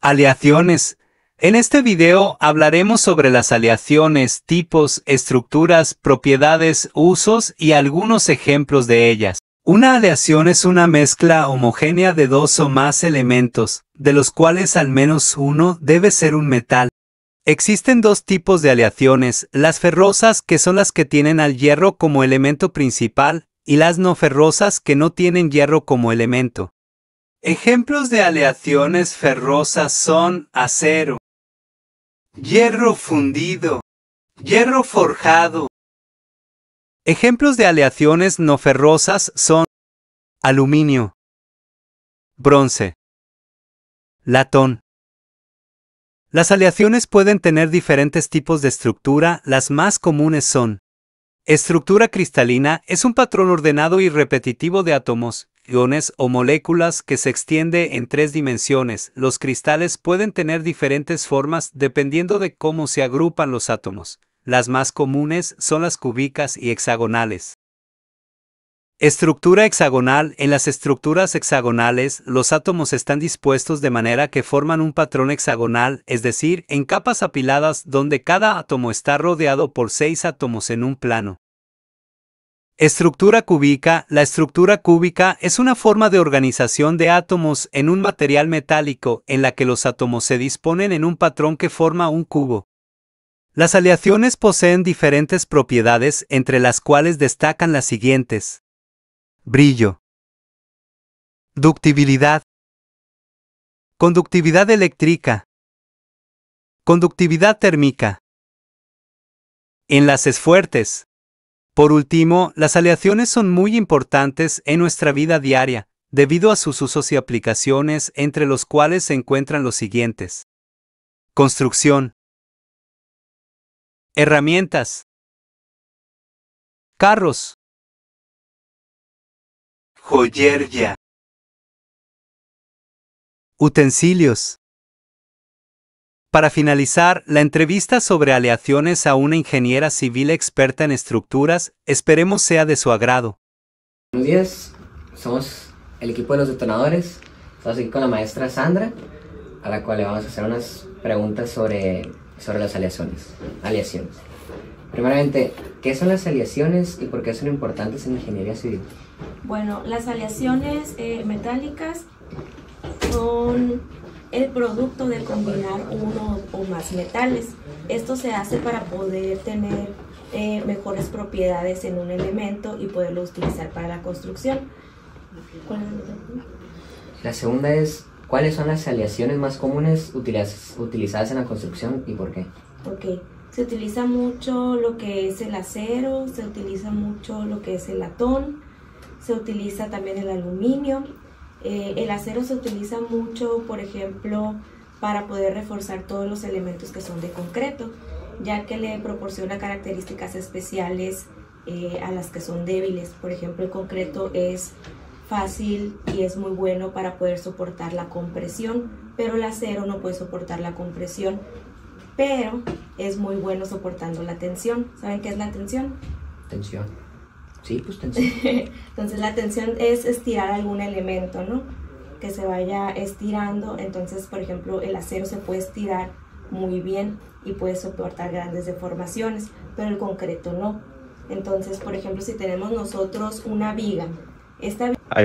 Aleaciones. En este video hablaremos sobre las aleaciones, tipos, estructuras, propiedades, usos y algunos ejemplos de ellas. Una aleación es una mezcla homogénea de dos o más elementos, de los cuales al menos uno debe ser un metal. Existen dos tipos de aleaciones, las ferrosas, que son las que tienen al hierro como elemento principal, y las no ferrosas, que no tienen hierro como elemento. Ejemplos de aleaciones ferrosas son acero, hierro fundido, hierro forjado. Ejemplos de aleaciones no ferrosas son aluminio, bronce, latón. Las aleaciones pueden tener diferentes tipos de estructura, las más comunes son: estructura cristalina es un patrón ordenado y repetitivo de átomos, iones o moléculas que se extiende en tres dimensiones. Los cristales pueden tener diferentes formas dependiendo de cómo se agrupan los átomos. Las más comunes son las cúbicas y hexagonales. Estructura hexagonal. En las estructuras hexagonales, los átomos están dispuestos de manera que forman un patrón hexagonal, es decir, en capas apiladas donde cada átomo está rodeado por 6 átomos en un plano. Estructura cúbica. La estructura cúbica es una forma de organización de átomos en un material metálico en la que los átomos se disponen en un patrón que forma un cubo. Las aleaciones poseen diferentes propiedades, entre las cuales destacan las siguientes: brillo, ductibilidad, conductividad eléctrica, conductividad térmica, enlaces fuertes. Por último, las aleaciones son muy importantes en nuestra vida diaria, debido a sus usos y aplicaciones, entre los cuales se encuentran los siguientes: construcción, herramientas, carros, joyería, utensilios. Para finalizar la entrevista sobre aleaciones a una ingeniera civil experta en estructuras, esperemos sea de su agrado. Buenos días, somos el equipo de los detonadores. Estamos aquí con la maestra Sandra, a la cual le vamos a hacer unas preguntas sobre las aleaciones. Primeramente, ¿qué son las aleaciones y por qué son importantes en ingeniería civil? Bueno, las aleaciones metálicas son el producto de combinar uno o más metales. Esto se hace para poder tener mejores propiedades en un elemento y poderlo utilizar para la construcción. La segunda es, ¿cuáles son las aleaciones más comunes utilizadas en la construcción y por qué? Ok, se utiliza mucho lo que es el acero, se utiliza mucho lo que es el latón, se utiliza también el aluminio. El acero se utiliza mucho, por ejemplo, para poder reforzar todos los elementos que son de concreto, ya que le proporciona características especiales a las que son débiles. Por ejemplo, el concreto es fácil y es muy bueno para poder soportar la compresión, pero el acero no puede soportar la compresión, pero es muy bueno soportando la tensión. ¿Saben qué es la tensión? Tensión. Sí, pues tensión. Entonces la tensión es estirar algún elemento, ¿no? Que se vaya estirando. Entonces, por ejemplo, el acero se puede estirar muy bien y puede soportar grandes deformaciones, pero el concreto no. Entonces, por ejemplo, si tenemos nosotros una viga,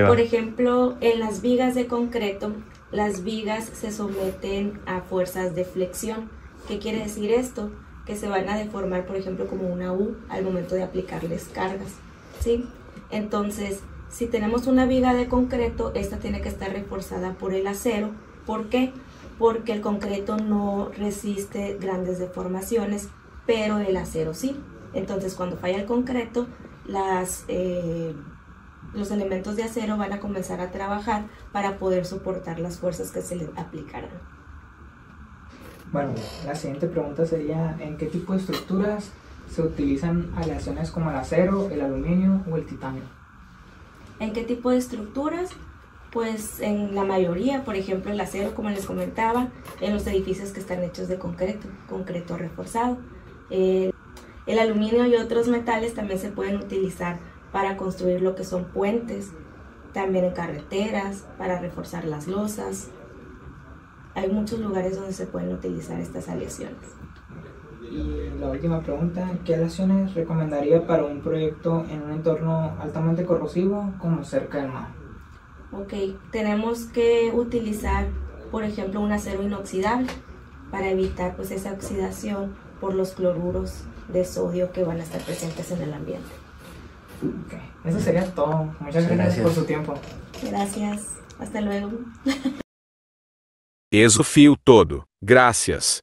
por ejemplo, en las vigas de concreto, las vigas se someten a fuerzas de flexión. ¿Qué quiere decir esto? Que se van a deformar, por ejemplo, como una U al momento de aplicarles cargas. ¿Sí? Entonces, si tenemos una viga de concreto, esta tiene que estar reforzada por el acero. ¿Por qué? Porque el concreto no resiste grandes deformaciones, pero el acero sí. Entonces, cuando falla el concreto, los elementos de acero van a comenzar a trabajar para poder soportar las fuerzas que se le aplicarán. Bueno, la siguiente pregunta sería: ¿en qué tipo de estructuras se utilizan aleaciones como el acero, el aluminio o el titanio? ¿En qué tipo de estructuras? Pues en la mayoría, por ejemplo el acero, como les comentaba, en los edificios que están hechos de concreto reforzado. El aluminio y otros metales también se pueden utilizar para construir lo que son puentes, también en carreteras, para reforzar las losas. hay muchos lugares donde se pueden utilizar estas aleaciones. Y la última pregunta, ¿qué aleaciones recomendaría para un proyecto en un entorno altamente corrosivo como cerca del mar? Ok, tenemos que utilizar, por ejemplo, un acero inoxidable para evitar pues esa oxidación por los cloruros de sodio que van a estar presentes en el ambiente. Okay. Eso sería todo. Muchas gracias por su tiempo. Gracias. Hasta luego. Eis o fio todo. Gracias.